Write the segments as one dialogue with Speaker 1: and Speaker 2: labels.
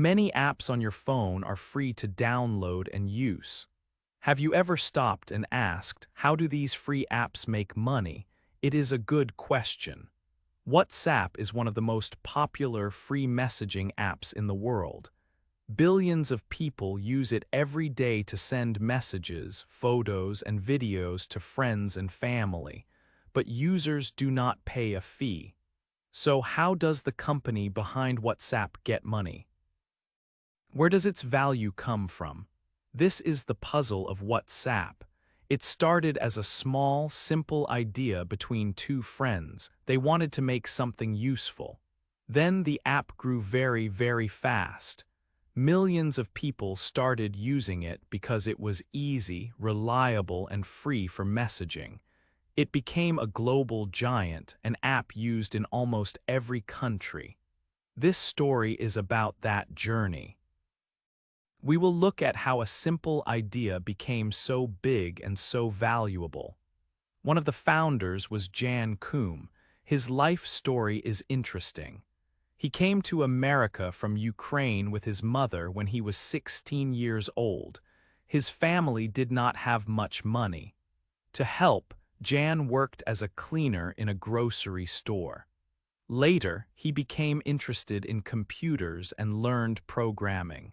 Speaker 1: Many apps on your phone are free to download and use. Have you ever stopped and asked, how do these free apps make money? It is a good question. WhatsApp is one of the most popular free messaging apps in the world. Billions of people use it every day to send messages, photos, and videos to friends and family, but users do not pay a fee. So how does the company behind WhatsApp get money? Where does its value come from? This is the puzzle of WhatsApp. It started as a small, simple idea between two friends. They wanted to make something useful. Then the app grew very, very fast. Millions of people started using it because it was easy, reliable, and free for messaging. It became a global giant, an app used in almost every country. This story is about that journey. We will look at how a simple idea became so big and so valuable. One of the founders was Jan Koum. His life story is interesting. He came to America from Ukraine with his mother when he was 16 years old. His family did not have much money. To help, Jan worked as a cleaner in a grocery store. Later, he became interested in computers and learned programming.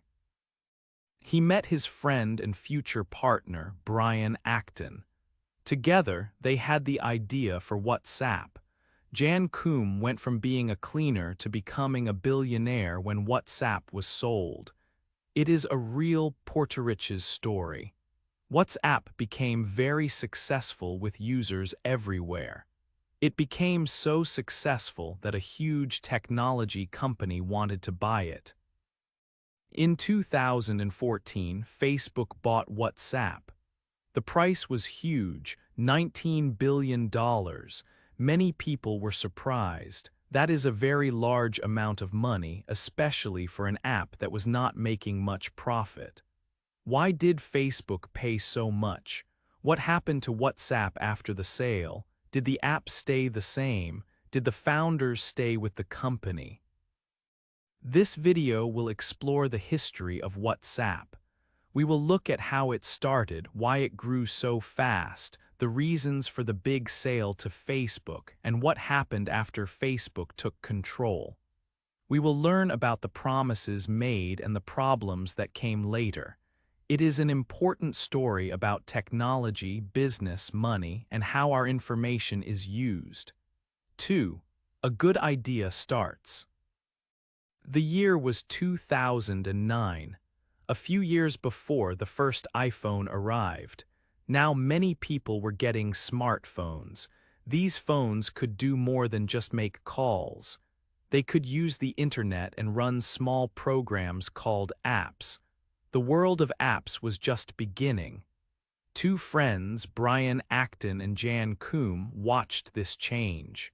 Speaker 1: He met his friend and future partner, Brian Acton. Together, they had the idea for WhatsApp. Jan Koum went from being a cleaner to becoming a billionaire when WhatsApp was sold. It is a real Puerto Riches story. WhatsApp became very successful with users everywhere. It became so successful that a huge technology company wanted to buy it. In 2014, Facebook bought WhatsApp. The price was huge, $19 billion. Many people were surprised. That is a very large amount of money, especially for an app that was not making much profit. Why did Facebook pay so much? What happened to WhatsApp after the sale? Did the app stay the same? Did the founders stay with the company? This video will explore the history of WhatsApp. We will look at how it started, why it grew so fast, the reasons for the big sale to Facebook, and what happened after Facebook took control. We will learn about the promises made and the problems that came later. It is an important story about technology, business, money, and how our information is used. 2. A good idea starts. The year was 2009, a few years before the first iPhone arrived. Now many people were getting smartphones. These phones could do more than just make calls. They could use the internet and run small programs called apps. The world of apps was just beginning. Two friends, Brian Acton and Jan Koum, watched this change.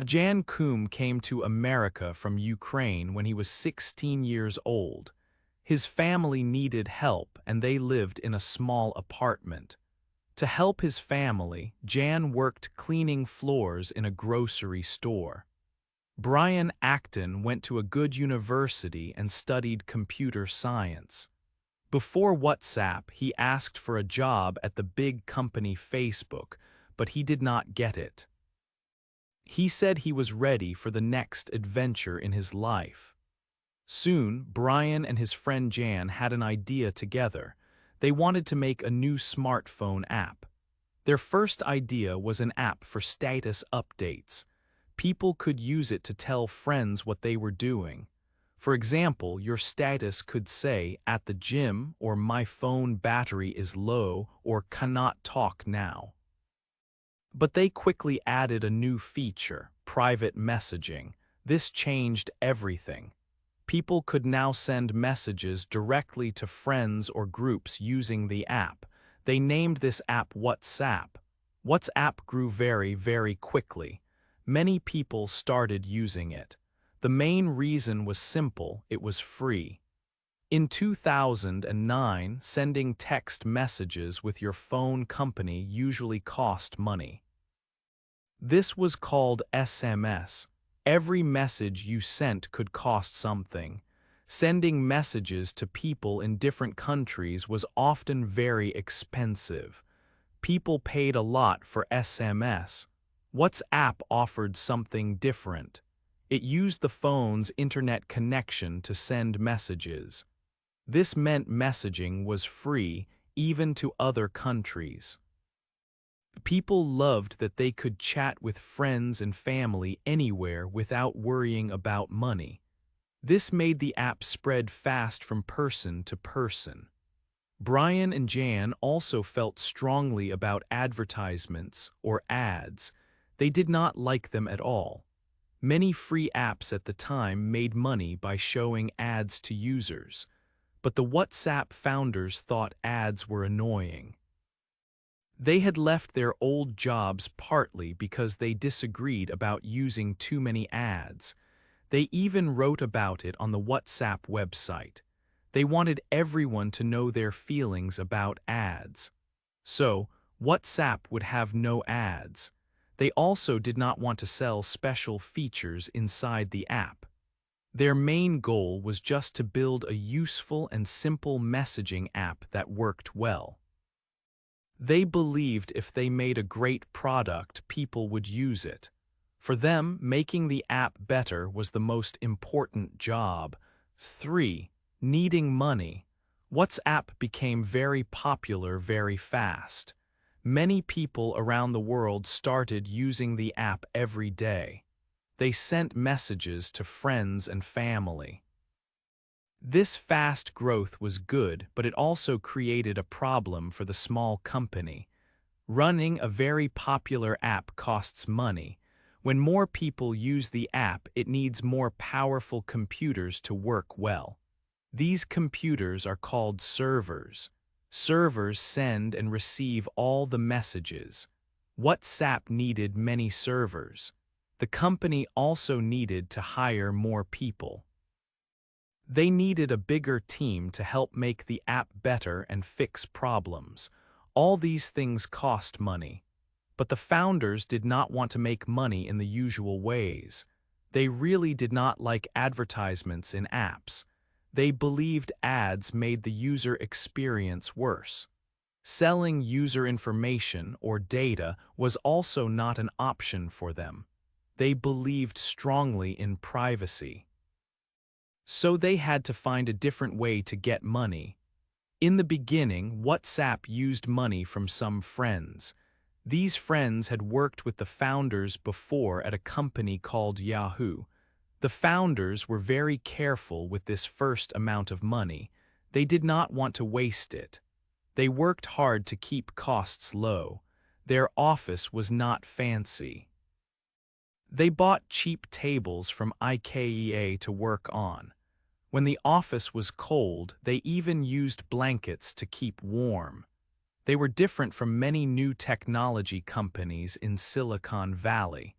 Speaker 1: Jan Koum came to America from Ukraine when he was 16 years old. His family needed help and they lived in a small apartment. To help his family, Jan worked cleaning floors in a grocery store. Brian Acton went to a good university and studied computer science. Before WhatsApp, he asked for a job at the big company Facebook, but he did not get it. He said he was ready for the next adventure in his life. Soon, Brian and his friend Jan had an idea together. They wanted to make a new smartphone app. Their first idea was an app for status updates. People could use it to tell friends what they were doing. For example, your status could say, "at the gym," or "my phone battery is low," or "cannot talk now." But they quickly added a new feature, private messaging. This changed everything. People could now send messages directly to friends or groups using the app. They named this app WhatsApp. WhatsApp grew very, very quickly. Many people started using it. The main reason was simple: it was free. In 2009, sending text messages with your phone company usually cost money. This was called SMS. Every message you sent could cost something. Sending messages to people in different countries was often very expensive. People paid a lot for SMS. WhatsApp offered something different. It used the phone's internet connection to send messages. This meant messaging was free, even to other countries. People loved that they could chat with friends and family anywhere without worrying about money. This made the app spread fast from person to person. Brian and Jan also felt strongly about advertisements, or ads. They did not like them at all. Many free apps at the time made money by showing ads to users, but the WhatsApp founders thought ads were annoying. They had left their old jobs partly because they disagreed about using too many ads. They even wrote about it on the WhatsApp website. They wanted everyone to know their feelings about ads. So, WhatsApp would have no ads. They also did not want to sell special features inside the app. Their main goal was just to build a useful and simple messaging app that worked well. They believed if they made a great product, people would use it. For them, making the app better was the most important job. 3. Needing money. WhatsApp became very popular very fast. Many people around the world started using the app every day. They sent messages to friends and family. This fast growth was good, but it also created a problem for the small company. Running a very popular app costs money. When more people use the app, it needs more powerful computers to work well. These computers are called servers. Servers send and receive all the messages. WhatsApp needed many servers. The company also needed to hire more people. They needed a bigger team to help make the app better and fix problems. All these things cost money. But the founders did not want to make money in the usual ways. They really did not like advertisements in apps. They believed ads made the user experience worse. Selling user information or data was also not an option for them. They believed strongly in privacy. So they had to find a different way to get money. In the beginning, WhatsApp used money from some friends. These friends had worked with the founders before at a company called Yahoo. The founders were very careful with this first amount of money. They did not want to waste it. They worked hard to keep costs low. Their office was not fancy. They bought cheap tables from IKEA to work on. When the office was cold, they even used blankets to keep warm. They were different from many new technology companies in Silicon Valley.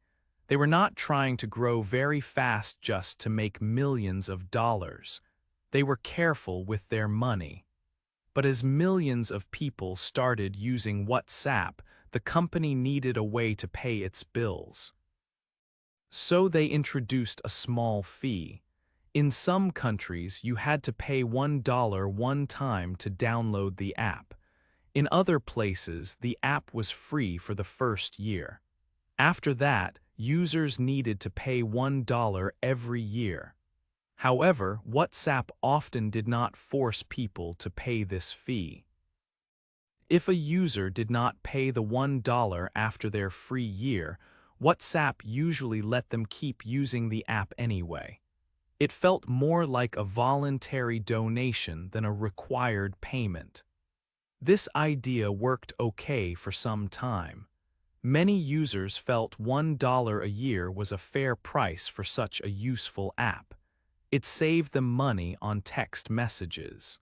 Speaker 1: They were not trying to grow very fast just to make millions of dollars. They were careful with their money. But as millions of people started using WhatsApp, the company needed a way to pay its bills. So they introduced a small fee. In some countries, you had to pay $1 one time to download the app. In other places, the app was free for the first year. After that, users needed to pay $1 every year. However, WhatsApp often did not force people to pay this fee. If a user did not pay the $1 after their free year, WhatsApp usually let them keep using the app anyway. It felt more like a voluntary donation than a required payment. This idea worked okay for some time. Many users felt $1 a year was a fair price for such a useful app. It saved them money on text messages.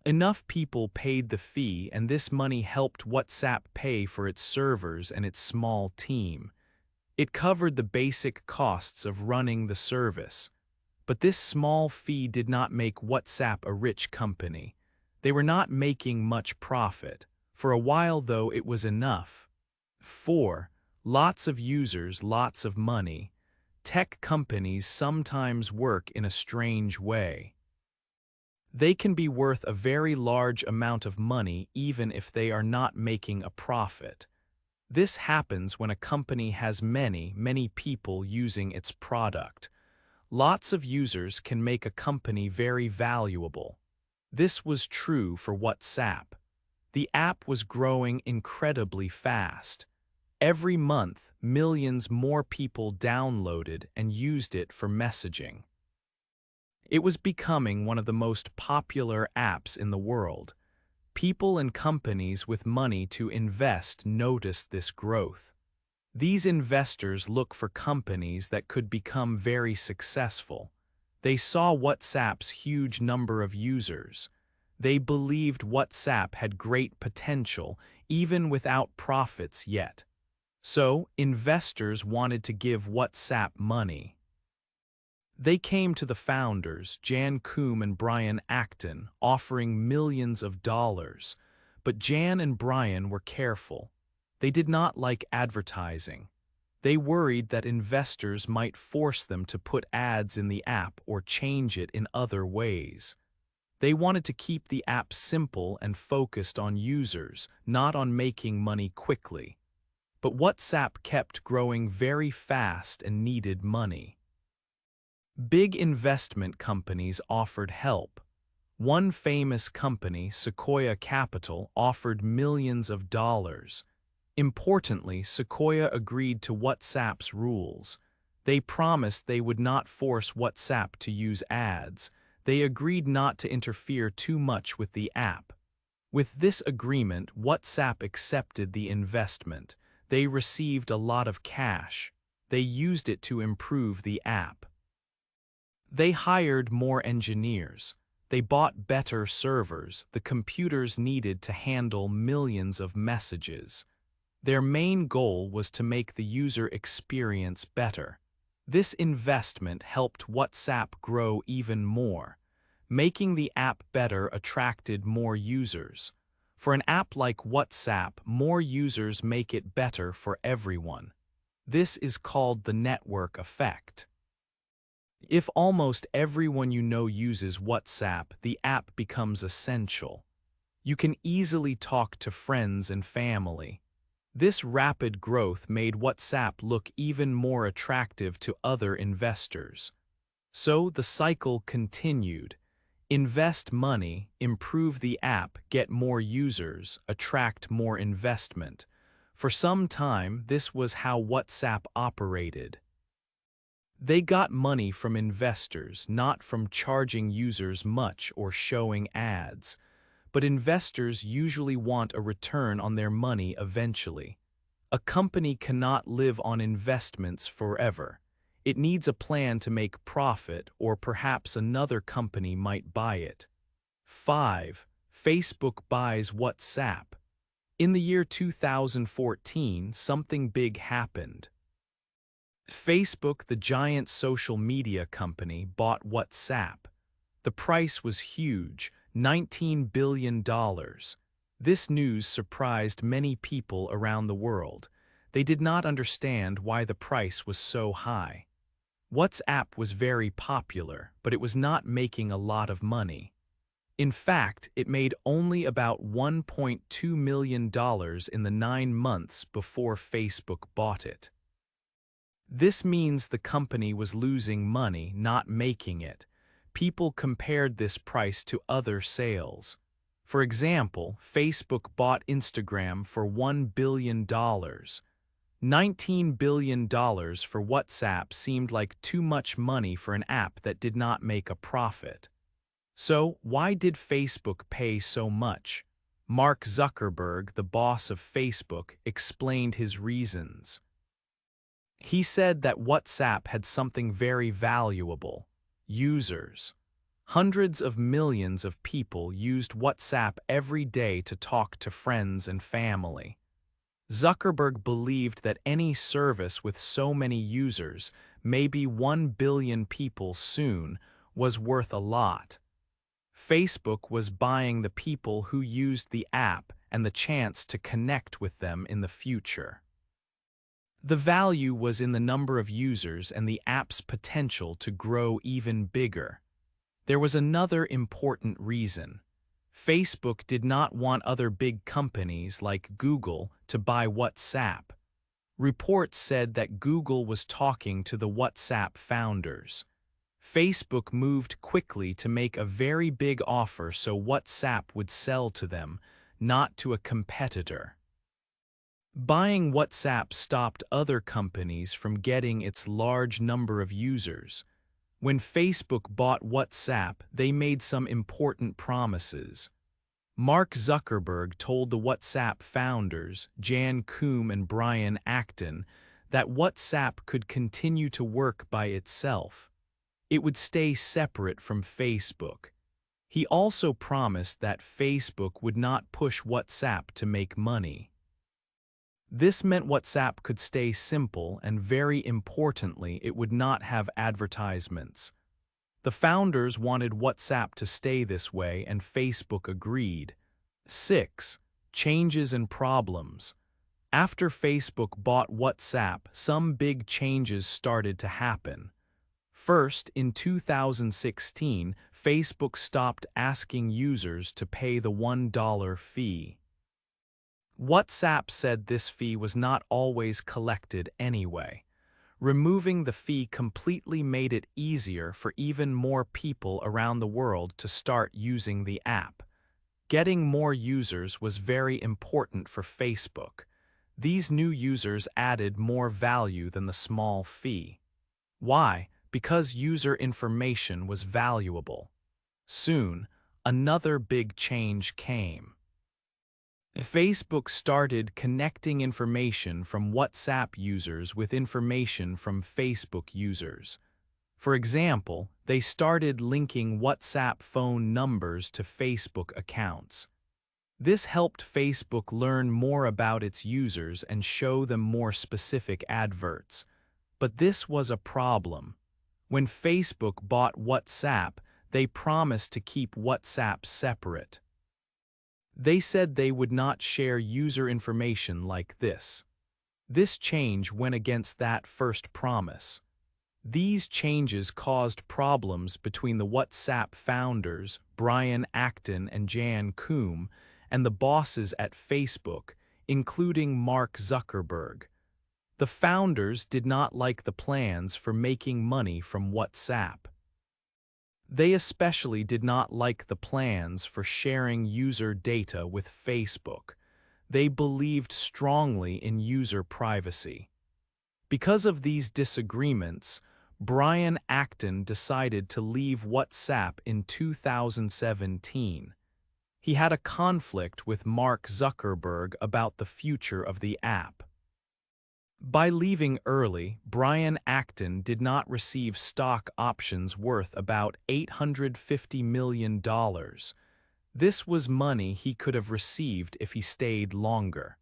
Speaker 1: Enough people paid the fee, and this money helped WhatsApp pay for its servers and its small team. It covered the basic costs of running the service. But this small fee did not make WhatsApp a rich company. They were not making much profit. For a while, though, it was enough. 4. Lots of users, lots of money. tech companies sometimes work in a strange way. They can be worth a very large amount of money even if they are not making a profit. This happens when a company has many people using its product. Lots of users can make a company very valuable. This was true for WhatsApp. The app was growing incredibly fast. Every month, millions more people downloaded and used it for messaging. It was becoming one of the most popular apps in the world. People and companies with money to invest noticed this growth. These investors look for companies that could become very successful. They saw WhatsApp's huge number of users. They believed WhatsApp had great potential, even without profits yet. So, investors wanted to give WhatsApp money. They came to the founders, Jan Koum and Brian Acton, offering millions of dollars. But Jan and Brian were careful. They did not like advertising. They worried that investors might force them to put ads in the app or change it in other ways. They wanted to keep the app simple and focused on users, not on making money quickly. But WhatsApp kept growing very fast and needed money. Big investment companies offered help. One famous company, Sequoia Capital, offered millions of dollars. Importantly, Sequoia agreed to WhatsApp's rules. They promised they would not force WhatsApp to use ads. They agreed not to interfere too much with the app. With this agreement, WhatsApp accepted the investment. They received a lot of cash. They used it to improve the app. They hired more engineers. They bought better servers, the computers needed to handle millions of messages. Their main goal was to make the user experience better. This investment helped WhatsApp grow even more. Making the app better attracted more users. For an app like WhatsApp, more users make it better for everyone. This is called the network effect. If almost everyone you know uses WhatsApp, the app becomes essential. You can easily talk to friends and family. This rapid growth made WhatsApp look even more attractive to other investors. So the cycle continued. Invest money, improve the app, get more users, attract more investment. For some time, this was how WhatsApp operated. They got money from investors, not from charging users much or showing ads. But investors usually want a return on their money eventually. A company cannot live on investments forever. It needs a plan to make profit, or perhaps another company might buy it. 5. Facebook buys WhatsApp. In the year 2014, something big happened. Facebook, the giant social media company, bought WhatsApp. The price was huge, $19 billion. This news surprised many people around the world. They did not understand why the price was so high. WhatsApp was very popular, but it was not making a lot of money. In fact, it made only about $1.2 million in the 9 months before Facebook bought it. This means the company was losing money, not making it. People compared this price to other sales. For example, Facebook bought Instagram for $1 billion. $19 billion for WhatsApp seemed like too much money for an app that did not make a profit. So, why did Facebook pay so much? Mark Zuckerberg, the boss of Facebook, explained his reasons. He said that WhatsApp had something very valuable: users. Hundreds of millions of people used WhatsApp every day to talk to friends and family. Zuckerberg believed that any service with so many users, maybe 1 billion people soon, was worth a lot. Facebook was buying the people who used the app and the chance to connect with them in the future. The value was in the number of users and the app's potential to grow even bigger. There was another important reason. Facebook did not want other big companies like Google to buy WhatsApp. Reports said that Google was talking to the WhatsApp founders. Facebook moved quickly to make a very big offer so WhatsApp would sell to them, not to a competitor. Buying WhatsApp stopped other companies from getting its large number of users. When Facebook bought WhatsApp, they made some important promises. Mark Zuckerberg told the WhatsApp founders, Jan Koum and Brian Acton, that WhatsApp could continue to work by itself. It would stay separate from Facebook. He also promised that Facebook would not push WhatsApp to make money. This meant WhatsApp could stay simple and, very importantly, it would not have advertisements. The founders wanted WhatsApp to stay this way and Facebook agreed. 6. Changes and problems. After Facebook bought WhatsApp, some big changes started to happen. First, in 2016, Facebook stopped asking users to pay the $1 fee. WhatsApp said this fee was not always collected anyway. Removing the fee completely made it easier for even more people around the world to start using the app. Getting more users was very important for Facebook. These new users added more value than the small fee. Why? Because user information was valuable. Soon, another big change came. Facebook started connecting information from WhatsApp users with information from Facebook users. For example, they started linking WhatsApp phone numbers to Facebook accounts. This helped Facebook learn more about its users and show them more specific adverts. But this was a problem. When Facebook bought WhatsApp, they promised to keep WhatsApp separate. They said they would not share user information like this. This change went against that first promise. These changes caused problems between the WhatsApp founders, Brian Acton and Jan Koum, and the bosses at Facebook, including Mark Zuckerberg. The founders did not like the plans for making money from WhatsApp. They especially did not like the plans for sharing user data with Facebook. They believed strongly in user privacy. Because of these disagreements, Brian Acton decided to leave WhatsApp in 2017. He had a conflict with Mark Zuckerberg about the future of the app. By leaving early, Brian Acton did not receive stock options worth about $850 million. This was money he could have received if he stayed longer.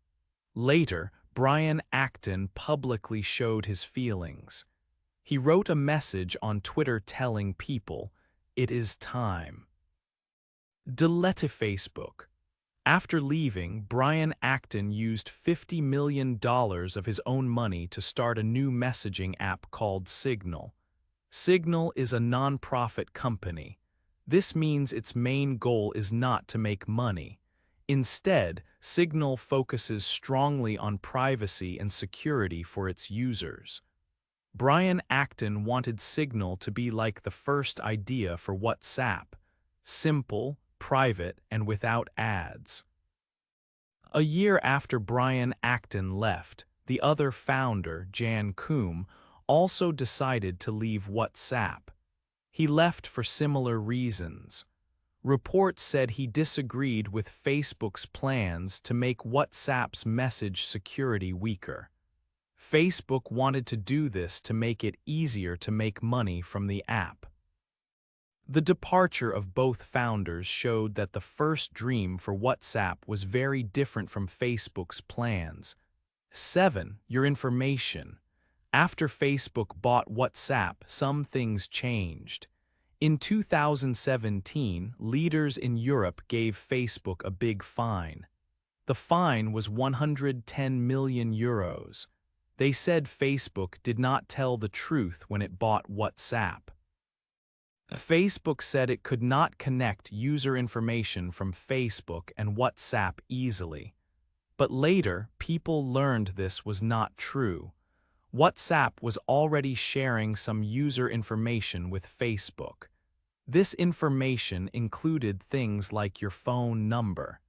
Speaker 1: Later, Brian Acton publicly showed his feelings. He wrote a message on Twitter telling people, "It is time." Delete Facebook. After leaving, Brian Acton used $50 million of his own money to start a new messaging app called Signal. Signal is a non-profit company. This means its main goal is not to make money. Instead, Signal focuses strongly on privacy and security for its users. Brian Acton wanted Signal to be like the first idea for WhatsApp: simple, private, and without ads. A year after Brian Acton left, the other founder, Jan Koum, also decided to leave WhatsApp. He left for similar reasons. Reports said he disagreed with Facebook's plans to make WhatsApp's message security weaker. Facebook wanted to do this to make it easier to make money from the app. The departure of both founders showed that the first dream for WhatsApp was very different from Facebook's plans. 7. Your information. After Facebook bought WhatsApp, some things changed. In 2017, leaders in Europe gave Facebook a big fine. The fine was €110 million. They said Facebook did not tell the truth when it bought WhatsApp. Facebook said it could not connect user information from Facebook and WhatsApp easily. But later, people learned this was not true. WhatsApp was already sharing some user information with Facebook. This information included things like your phone number.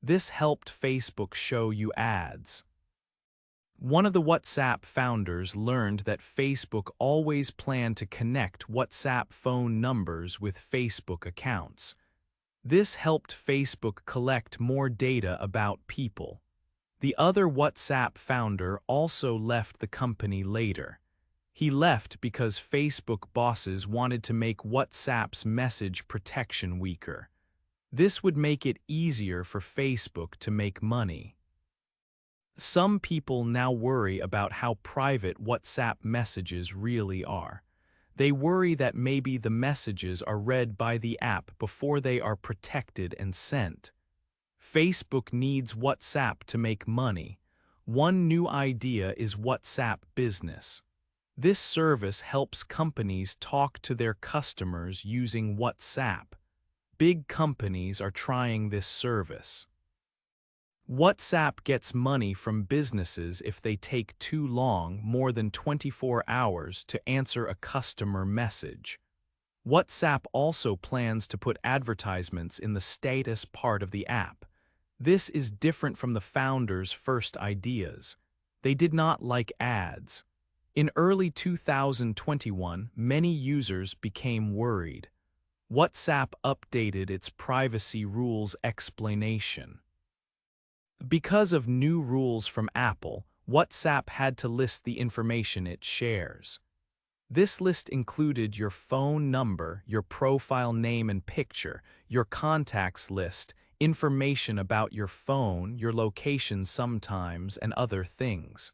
Speaker 1: This helped Facebook show you ads. One of the WhatsApp founders learned that Facebook always planned to connect WhatsApp phone numbers with Facebook accounts. This helped Facebook collect more data about people. The other WhatsApp founder also left the company later. He left because Facebook bosses wanted to make WhatsApp's message protection weaker. This would make it easier for Facebook to make money. Some people now worry about how private WhatsApp messages really are. They worry that maybe the messages are read by the app before they are protected and sent. Facebook needs WhatsApp to make money. One new idea is WhatsApp Business. This service helps companies talk to their customers using WhatsApp. Big companies are trying this service. WhatsApp gets money from businesses if they take too long, more than 24 hours, to answer a customer message. WhatsApp also plans to put advertisements in the status part of the app. This is different from the founders' first ideas. They did not like ads. In early 2021, many users became worried. WhatsApp updated its privacy rules explanation. Because of new rules from Apple, WhatsApp had to list the information it shares. This list included your phone number, your profile name and picture, your contacts list, information about your phone, your location sometimes, and other things.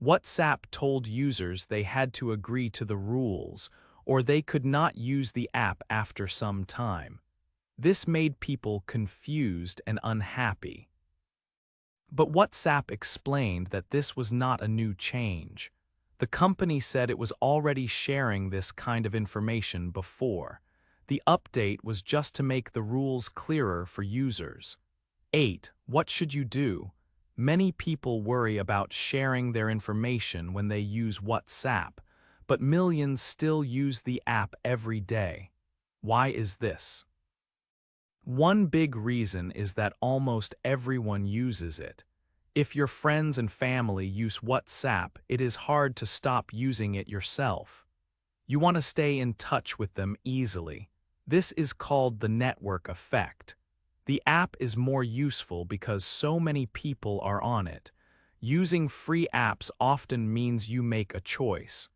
Speaker 1: WhatsApp told users they had to agree to the rules, or they could not use the app after some time. This made people confused and unhappy. But WhatsApp explained that this was not a new change. The company said it was already sharing this kind of information before. The update was just to make the rules clearer for users. 8. What should you do? Many people worry about sharing their information when they use WhatsApp, but millions still use the app every day. Why is this? One big reason is that almost everyone uses it. If your friends and family use WhatsApp, it is hard to stop using it yourself. You want to stay in touch with them easily. This is called the network effect. The app is more useful because so many people are on it. Using free apps often means you make a choice.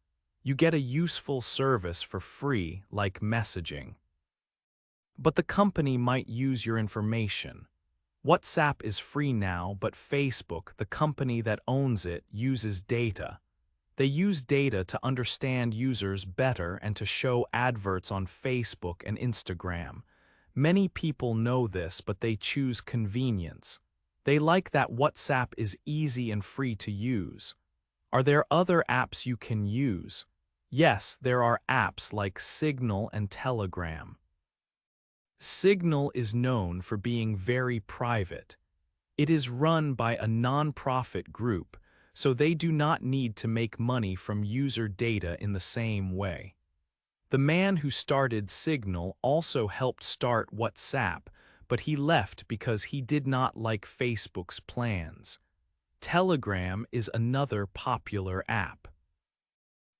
Speaker 1: You get a useful service for free, like messaging. But the company might use your information. WhatsApp is free now, but Facebook, the company that owns it, uses data. They use data to understand users better and to show adverts on Facebook and Instagram. Many people know this, but they choose convenience. They like that WhatsApp is easy and free to use. Are there other apps you can use? Yes, there are apps like Signal and Telegram. Signal is known for being very private. It is run by a non-profit group, so they do not need to make money from user data in the same way. The man who started Signal also helped start WhatsApp, but he left because he did not like Facebook's plans. Telegram is another popular app.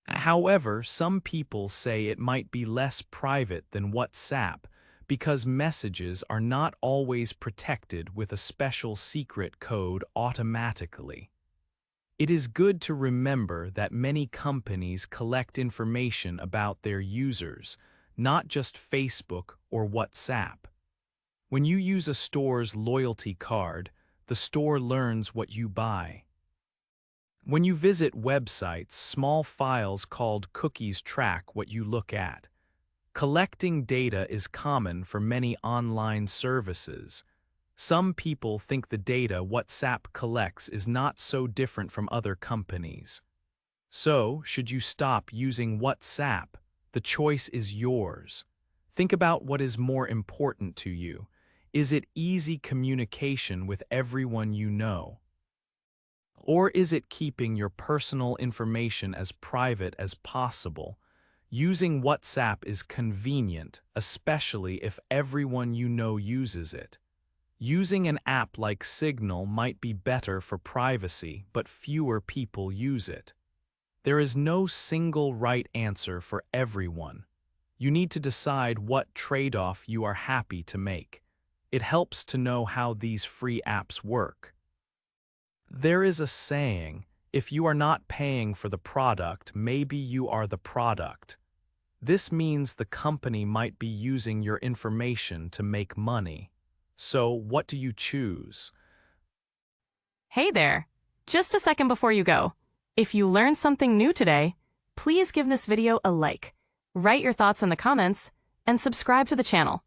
Speaker 1: However, some people say it might be less private than WhatsApp because messages are not always protected with a special secret code automatically. It is good to remember that many companies collect information about their users, not just Facebook or WhatsApp. When you use a store's loyalty card, the store learns what you buy. When you visit websites, small files called cookies track what you look at. Collecting data is common for many online services. Some people think the data WhatsApp collects is not so different from other companies. So, should you stop using WhatsApp? The choice is yours. Think about what is more important to you. Is it easy communication with everyone you know? Or is it keeping your personal information as private as possible? Using WhatsApp is convenient, especially if everyone you know uses it. Using an app like Signal might be better for privacy, but fewer people use it. There is no single right answer for everyone. You need to decide what trade-off you are happy to make. It helps to know how these free apps work. There is a saying, if you are not paying for the product, maybe you are the product. This means the company might be using your information to make money. So, what do you choose?
Speaker 2: Hey there! Just a second before you go. If you learned something new today, please give this video a like, write your thoughts in the comments, and subscribe to the channel.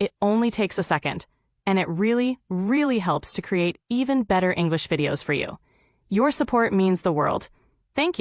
Speaker 2: It only takes a second, and it really, really helps to create even better English videos for you. Your support means the world. Thank you.